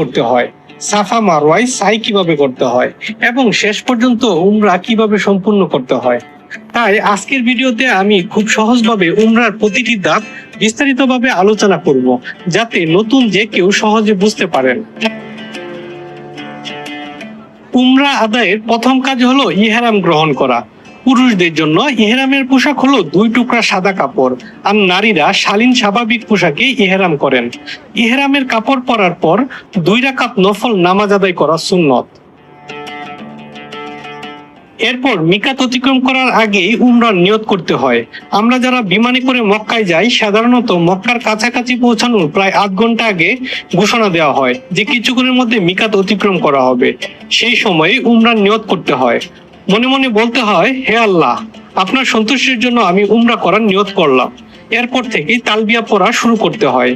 করতে হয়, সাফা মারওয়ায় সাই কিভাবে করতে হয় এবং শেষ পর্যন্ত উমরা কিভাবে সম্পূর্ণ করতে হয়। তাই আজকের ভিডিওতে আমি খুব সহজভাবে উমরার প্রতিটি ধাপ বিস্তারিতভাবে আলোচনা করব, যাতে নতুন যে কেউ সহজে বুঝতে পারেন। উমরা আদায়ের প্রথম কাজ হলো ইহরাম গ্রহণ করা। পুরুষদের জন্য ইহরামের পোশাক হলো 2 টুকরা সাদা কাপড়, আর নারীরা শালীন স্বাভাবিক পোশাকে ইহরাম করেন। ইহরামের কাপড় পরার পর 2 রাকাত নফল নামাজ আদায় করা সুন্নত। এরপর মিকাত অতিক্রম করার আগেই উমরার নিয়ত করতে হয়। আমরা যারা বিমানে করে মক্কায় যাই, সাধারণত মক্কার কাছাকাছি পৌঁছানোর প্রায় 8 ঘন্টা আগে ঘোষণা দেওয়া হয় যে কিছুক্ষণের মধ্যে মিকাত অতিক্রম করা হবে। সেই সময়ে উমরার নিয়ত করতে হয়। মনে মনে বলতে হয়, হে আল্লাহ, আপনার সন্তুষ্টির জন্য আমি উমরা করার নিয়ত করলাম। এরপর থেকেই তালবিয়া পড়া শুরু করতে হয়।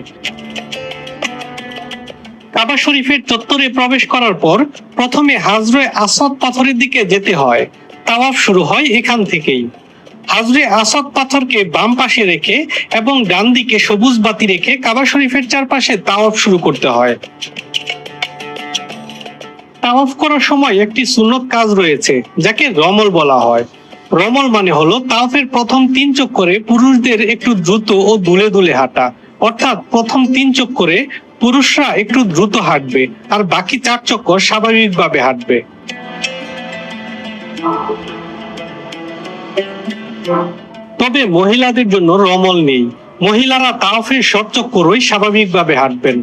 কাবা শরীফের চত্বরে প্রবেশ করার পর প্রথমে হাজরে আসওয়াদ পাথরের দিকে যেতে হয়। তাওয়াফ শুরু হয় এখান থেকেই। হাজরে আসওয়াদ পাথরকে বাম পাশে রেখে এবং ডান দিকে সবুজ বাতি রেখে কাবা শরীফের চারপাশে তাওয়াফ শুরু করতে হয়। তাওয়াফ করার সময় একটি সুন্নত কাজ রয়েছে, যাকে রমল বলা হয়। রমল মানে হলো তাওয়াফের প্রথম 3 চক্করে পুরুষদের একটু দ্রুত ও দুলে দুলে হাঁটা। অর্থাৎ প্রথম 3 চক্করে পুরুষরা একটু দ্রুত হাঁটবে আর বাকি 4 চক্কর স্বাভাবিকভাবে হাঁটবে। তবে মহিলাদের জন্য রমল নেই। মহিলারা তাওয়াফের সব চক্করই স্বাভাবিকভাবে হাঁটবেন।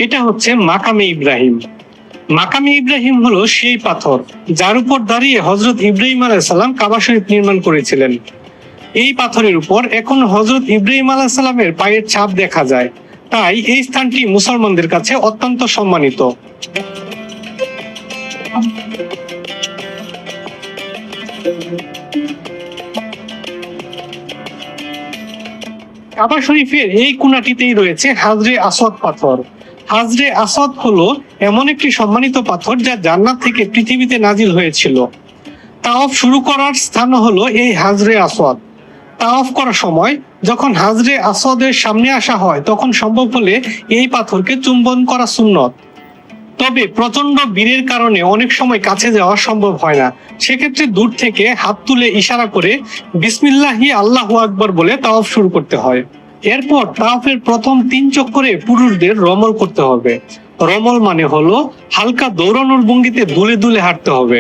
এটা হচ্ছে মাকামে ইব্রাহিম। মাকামে ইব্রাহিম হলো সেই পাথর যার উপর দাঁড়িয়ে হযরত ইব্রাহিম আলাইহিস সালাম কাবা শরীফ নির্মাণ করেছিলেন। এই পাথরের উপর এখন হযরত ইব্রাহিম আলাইহিস সালামের পায়ের ছাপ দেখা যায়। তাই এই স্থানটি মুসলমানদের কাছে অত্যন্ত সম্মানিত। কাবা শরীফের এই কোণাটিতেই রয়েছে হাজরে আসওয়াদ পাথর। হাজরে আসওয়াদ হলো এমন একটি সম্মানিত পাথর যা জান্নাত থেকে পৃথিবীতে নাজিল হয়েছিল। তাওয়াফ শুরু করার স্থান হলো এই হাজরে আসওয়াদ। তাওয়াফ করার সময় যখন হাজরে আসওয়াদের সামনে আসা হয়, তখন সম্ভব হলে এই পাথরকে চুম্বন করা সুন্নত। তবে প্রচন্ড ভিড়ের কারণে অনেক সময় কাছে যাওয়া সম্ভব হয় না। সেক্ষেত্রে দূর থেকে হাত তুলে ইশারা করে বিসমিল্লাহি আল্লাহু আকবার বলে তাওয়াফ শুরু করতে হয়। এরপর তাওয়াফের প্রথম 3 চক্করে পুরুষদের রমল করতে হবে। রমল মানে হলো হালকা দৌড়ানোর ভঙ্গিতে দুলে দুলে হাঁটতে হবে।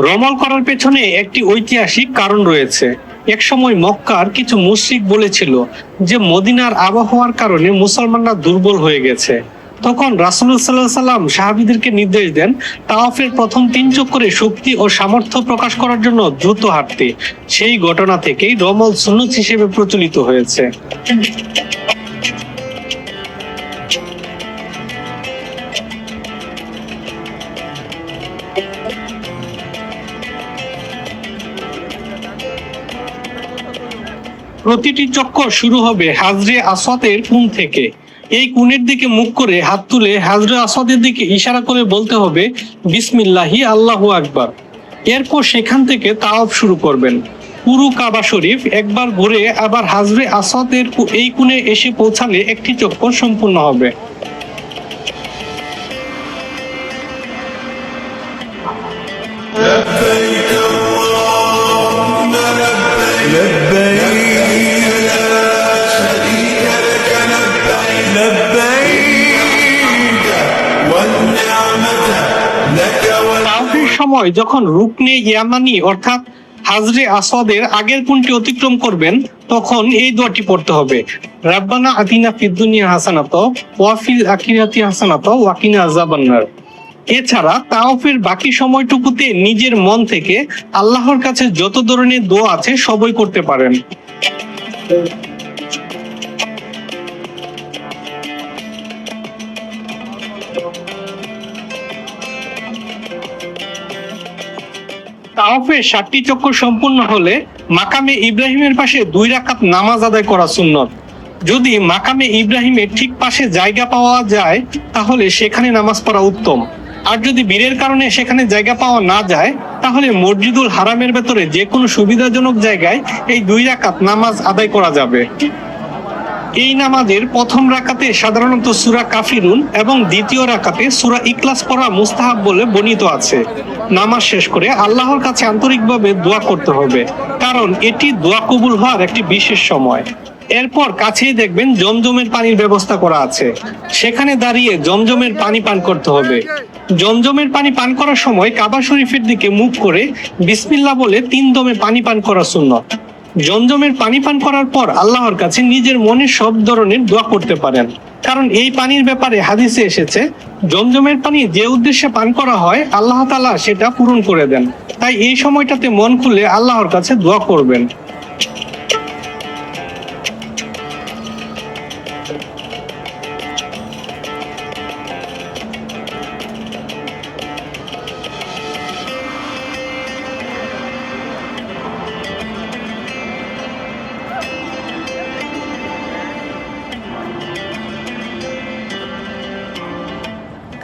রমল করার পেছনে একটি ঐতিহাসিক কারণ রয়েছে। এক সময় মক্কার কিছু মুশরিক বলেছিল যে মদিনার আবহাওয়ার কারণে মুসলমানরা দুর্বল হয়ে গেছে। তখন রাসূলুল্লাহ সাল্লাল্লাহু আলাইহি ওয়াসাল্লাম সাহাবীদেরকে নির্দেশ দেন তাওয়াফের প্রথম 3 চক্করে শক্তি ও সামর্থ্য প্রকাশ করার জন্য দ্রুত হাঁটতে। সেই ঘটনা থেকেই রমল সুন্নত হিসেবে প্রচলিত হয়েছে। প্রতিটি চক্কর শুরু হবে হাজরে আসওয়াদের কোণ থেকে। এই কোণের দিকে মুখ করে হাত তুলে হাজরে আসওয়াদের দিকে ইশারা করে বলতে হবে বিসমিল্লাহি আল্লাহু আকবার। এরপর সেখান থেকে তাওয়াফ শুরু করবেন। পুরো কাবা শরীফ একবার ঘুরে আবার হাজরে আসওয়াদের এই কোণে এসে পৌঁছালে একটি চক্কর সম্পূর্ণ হবে। তাওয়াফের সময় যখন রুকনে ইয়ামানি অর্থাৎ হাজরে আসওয়াদের আগের কোণটি অতিক্রম করবেন, তখন এই দোয়াটি পড়তে হবে, রাব্বানা আতিনা ফিদ দুনিয়া হাসানাতাও ওয়া ফিল আখিরাতি হাসানাতাও ওয়া কিনা আযাবান্নার। এছাড়া তাওয়াফের বাকি সময়টুকুতে নিজের মন থেকে আল্লাহর কাছে যত ধরনের দোয়া আছে সবই করতে পারেন। তাওয়াফের 7টি চক্কর সম্পূর্ণ হলে মাকামে ইব্রাহিমের পাশে 2 রাকাত নামাজ আদায় করা সুন্নত। যদি মাকামে ইব্রাহিমের ঠিক পাশে জায়গা পাওয়া যায় তাহলে সেখানে নামাজ পড়া উত্তম। আর যদি ভিড়ের কারণে সেখানে জায়গা পাওয়া না যায় তাহলে মসজিদুল হারামের ভেতরে যে কোনো সুবিধাজনক জায়গায় এই 2 রাকাত নামাজ আদায় করা যাবে। এই নামাজের প্রথম রাকাতে সাধারণত সূরা কাফিরুন এবং দ্বিতীয় রাকাতে সূরা ইখলাস পড়া মুস্তাহাব বলে বর্ণিত আছে। নামাজ শেষ করে আল্লাহর কাছে আন্তরিকভাবে দোয়া করতে হবে, কারণ এটি দোয়া কবুল হওয়ার একটি বিশেষ সময়। এরপর কাছেই দেখবেন জমজমের পানির ব্যবস্থা করা আছে, সেখানে দাঁড়িয়ে জমজমের পানি পান করতে হবে। জমজমের পানি পান করার সময় কাবা শরীফের দিকে মুখ করে বিসমিল্লাহ বলে 3 দমে পানি পান করা সুন্নত। জমজমের পানি পান করার পর আল্লাহর কাছে নিজের মনে সব ধরনের দোয়া করতে পারেন, কারণ এই পানির ব্যাপারে হাদিসে এসেছে জমজমের পানি যে উদ্দেশ্যে পান করা হয় আল্লাহ তাআলা সেটা পূরণ করে দেন। তাই এই সময়টাতে মন খুলে আল্লাহর কাছে দোয়া করবেন।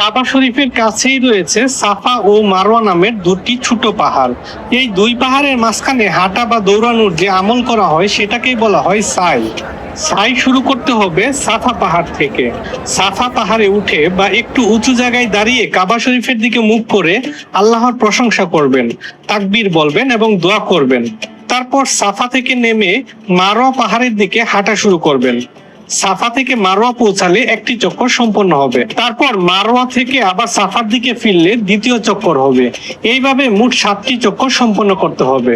কাবা শরীফের কাছেই রয়েছে সাফা ও মারওয়া নামের 2টি ছোট পাহাড়। এই 2 পাহাড়ের মাঝখানে হাঁটা বা দৌড়ানোর যে আমল করা হয় সেটাকেই বলা হয় সাই। সাই শুরু করতে হবে সাফা পাহাড় থেকে। সাফা পাহাড়ে উঠে বা একটু উঁচু জায়গায় দাঁড়িয়ে কাবা শরীফের দিকে মুখ করে আল্লাহর প্রশংসা করবেন, তাকবীর বলবেন এবং দোয়া করবেন। তারপর সাফা থেকে নেমে মারওয়া পাহাড়ের দিকে হাঁটা শুরু করবেন। সাফা থেকে মারওয়া পৌঁছালে 1টি চক্কর সম্পন্ন হবে। তারপর মারওয়া থেকে আবার সাফার দিকে ফিরলে 2য় চক্কর হবে। এইভাবে মোট 7টি চক্কর সম্পন্ন করতে হবে।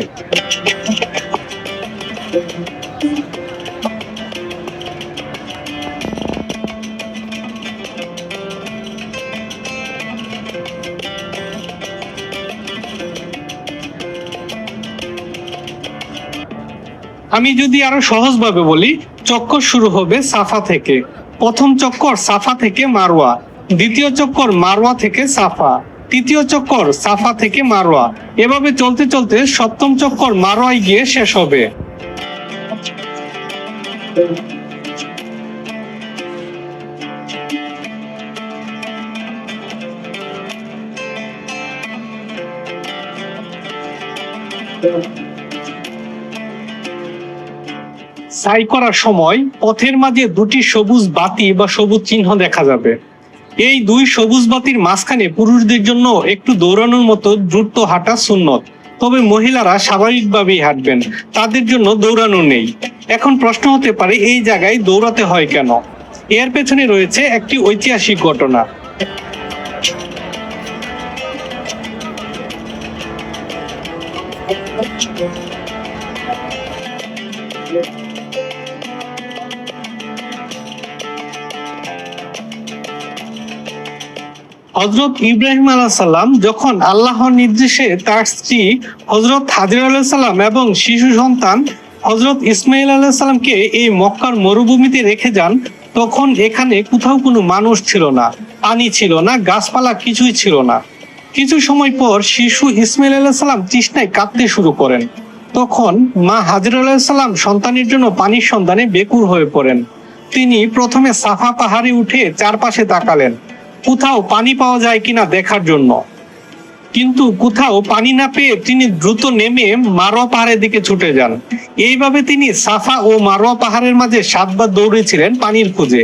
আমি যদি আরো সহজভাবে বলি, চক্কর শুরু হবে সাফা থেকে। প্রথম চক্কর সাফা থেকে মারওয়া, দ্বিতীয় চক্কর মারওয়া থেকে সাফা, তৃতীয় চক্কর সাফা থেকে মারওয়া। এভাবে চলতে চলতে 7ম চক্কর মারওয়ায় গিয়ে শেষ হবে। সাই করার সময় পথের মাঝে 2টি সবুজ বাতি বা সবুজ চিহ্ন দেখা যাবে। এই 2 সবুজ বাতির মাঝখানে পুরুষদের জন্য একটু দৌড়ানোর মতো দ্রুত হাঁটা সুন্নত, তবে মহিলারা স্বাভাবিকভাবেই হাঁটবেন, তাদের জন্য দৌড়ানো নেই। এখন প্রশ্ন হতে পারে এই জায়গায় দৌড়াতে হয় কেন? এর পেছনে রয়েছে একটি ঐতিহাসিক ঘটনা। হযরত ইব্রাহিম আলাইহিস সালাম যখন আল্লাহর নির্দেশে তার স্ত্রী হযরত হাজরা আলাইহিস সালাম এবং শিশু সন্তান হযরত ইসমাঈল আলাইহিস সালামকে এই মক্কার মরুভূমিতে রেখে যান, তখন এখানে কোথাও কোনো মানুষ ছিল না, পানি ছিল না, গাছপালা কিছুই ছিল না। কিছু সময় পর শিশু ইসমাঈল আলাইহিস সালাম তৃষ্ণায় কাঁদতে শুরু করেন। তখন মা হাজরা আলাইহিস সালাম সন্তানের জন্য পানির সন্ধানে বেকুল হয়ে পড়েন। তিনি প্রথমে সাফা পাহাড়ে উঠে চারপাশে তাকালেন কোথাও পানি পাওয়া যায় কিনা দেখার জন্য, কিন্তু কোথাও পানি না পেয়ে তিনি দ্রুত নেমে মারওয়া পাহাড়ের দিকে ছুটে যান। এইভাবে তিনি সাফা ও মারওয়া পাহাড়ের মাঝে 7 বার দৌড়েছিলেন পানির খোঁজে।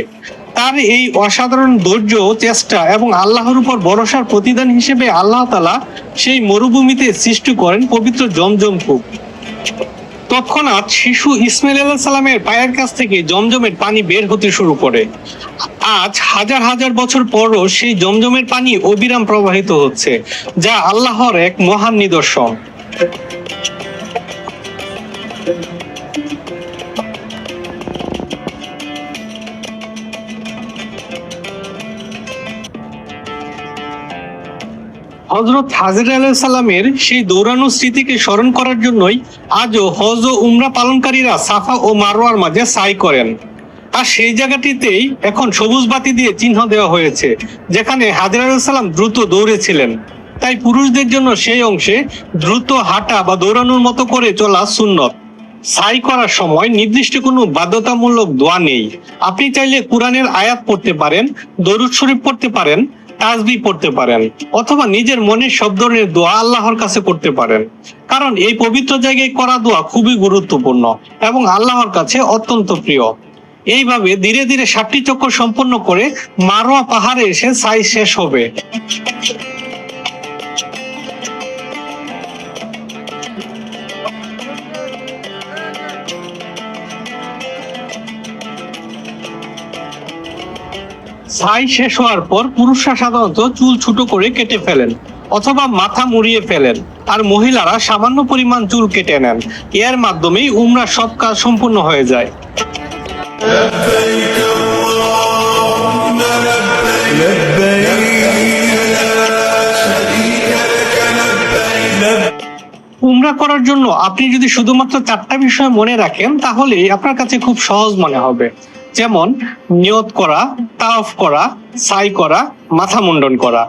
তার এই অসাধারণ ধৈর্য, চেষ্টা এবং আল্লাহর উপর ভরসার প্রতিদান হিসেবে আল্লাহ তাআলা সেই মরুভূমিতে সৃষ্টি করেন পবিত্র জমজম কূপ। তৎক্ষণাৎ শিশু ইসমাঈল আলাইহিস সালামের পায়ের কাছ থেকে জমজমের পানি বের হতে শুরু করে। আজ হাজার হাজার বছর পরও সেই জমজমের পানি অবিরাম প্রবাহিত হচ্ছে, যা আল্লাহর এক মহান নিদর্শন। হযরত হাজরা আলাইহিস সালামের সেই দৌড়ানো স্মৃতিকে স্মরণ করার জন্যই আজও হজ ও উমরা পালনকারীরা সাফা ও মারওয়ার মাঝে সাই করেন। আর সেই জায়গাটিতেই এখন সবুজ বাতি দিয়ে চিহ্ন দেওয়া হয়েছে যেখানে হাজরা আলাইহিস সালাম দ্রুত দৌড়েছিলেন। তাই পুরুষদের জন্য সেই অংশে দ্রুত হাঁটা বা দৌড়ানোর মতো করে চলা সুন্নত। সাই করার সময় নির্দিষ্ট কোনো বাধ্যতামূলক দোয়া নেই। আপনি চাইলে কোরআনের আয়াত পড়তে পারেন, দরুদ শরীফ পড়তে পারেন, তাসবিহ পড়তে পারেন অথবা নিজের মনের সব ধরনের দোয়া আল্লাহর কাছে করতে পারেন, কারণ এই পবিত্র জায়গায় করা দোয়া খুবই গুরুত্বপূর্ণ এবং আল্লাহর কাছে অত্যন্ত প্রিয়। এইভাবে ধীরে ধীরে 7টি চক্কর সম্পন্ন করে মারোয়া পাহাড়ে এসে সাই শেষ হবে। সাই শেষ হওয়ার পর পুরুষরা সাধারণত চুল ছোট করে কেটে ফেলেন অথবা মাথা মুড়িয়ে ফেলেন, আর মহিলারা সামান্য পরিমাণ চুল কেটে নেন। এর মাধ্যমেই উমরার সব কাজ সম্পূর্ণ হয়ে যায়। উমরা করার জন্য আপনি যদি শুধুমাত্র 4টা বিষয় মনে রাখেন তাহলে আপনার কাছে খুব সহজ মনে হবে, যেমন নিয়ত করা, তাওয়াফ করা, সাই করা, মাথা মুন্ডন করা।